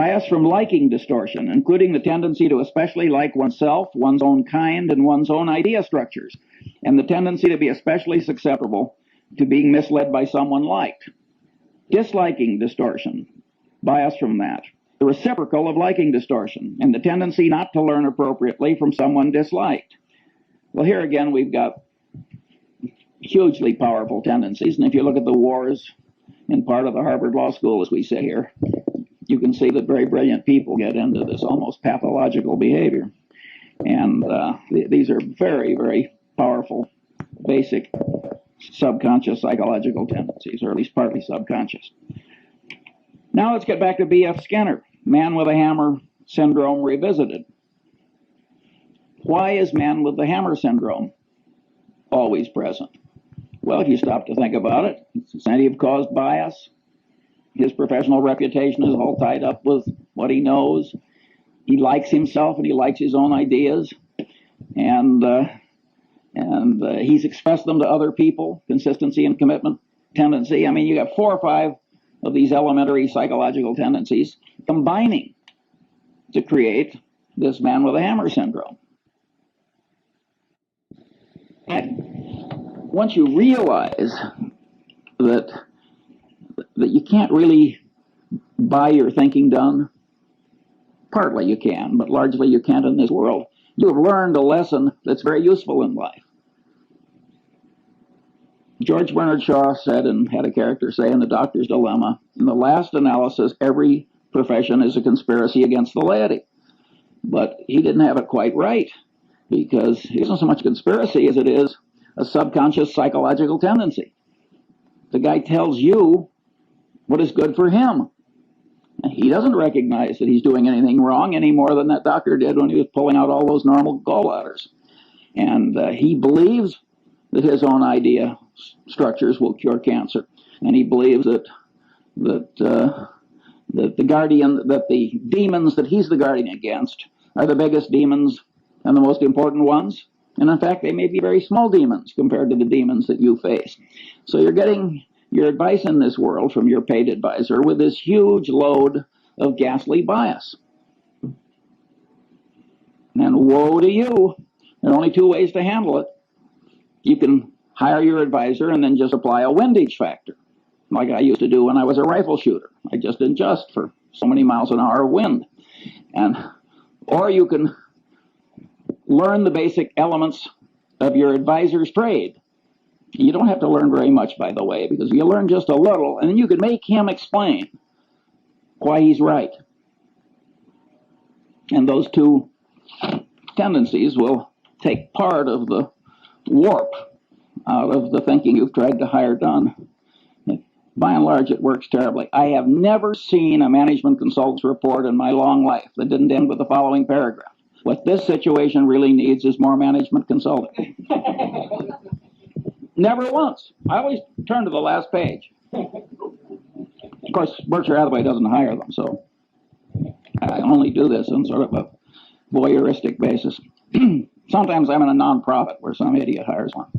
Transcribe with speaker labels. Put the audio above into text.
Speaker 1: Bias from liking distortion, including the tendency to especially like oneself, one's own kind, and one's own idea structures, and the tendency to be especially susceptible to being misled by someone liked. Disliking distortion, bias from that. The reciprocal of liking distortion, and the tendency not to learn appropriately from someone disliked. Well, here again, we've got hugely powerful tendencies, and if you look at the wars in part of the Harvard Law School, as we say here, you can see that very brilliant people get into this almost pathological behavior. And these are very, very powerful, basic, subconscious psychological tendencies, or at least partly subconscious. Now let's get back to B.F. Skinner, man with a hammer syndrome revisited. Why is man with the hammer syndrome always present? Well, if you stop to think about it, it's incentive-caused bias. His professional reputation is all tied up with what he knows. He likes himself and he likes his own ideas. And he's expressed them to other people, consistency and commitment tendency. I mean, you got 4 or 5 of these elementary psychological tendencies combining to create this man with a hammer syndrome. And once you realize that you can't really buy your thinking done, partly you can, but largely you can't in this world, you have learned a lesson that's very useful in life. George Bernard Shaw said, and had a character say in The Doctor's Dilemma, in the last analysis, every profession is a conspiracy against the laity. But he didn't have it quite right, because it isn't so much a conspiracy as it is a subconscious psychological tendency. The guy tells you what is good for him. And he doesn't recognize that he's doing anything wrong any more than that doctor did when he was pulling out all those normal gallbladders. And he believes that his own idea structures will cure cancer. And he believes that the demons that he's the guardian against are the biggest demons and the most important ones. And in fact, they may be very small demons compared to the demons that you face. So you're getting your advice in this world from your paid advisor with this huge load of ghastly bias. And woe to you. There are only 2 ways to handle it. You can hire your advisor and then just apply a windage factor, like I used to do when I was a rifle shooter. I just adjust for so many miles an hour of wind. Or you can learn the basic elements of your advisor's trade. You don't have to learn very much, by the way, because you learn just a little, and then you can make him explain why he's right. And those 2 tendencies will take part of the warp out of the thinking you've tried to hire done. By and large, it works terribly. I have never seen a management consultant's report in my long life that didn't end with the following paragraph. What this situation really needs is more management consulting. Never once. I always turn to the last page. Of course, Berkshire Hathaway doesn't hire them, so I only do this on sort of a voyeuristic basis. Sometimes I'm in a nonprofit where some idiot hires one.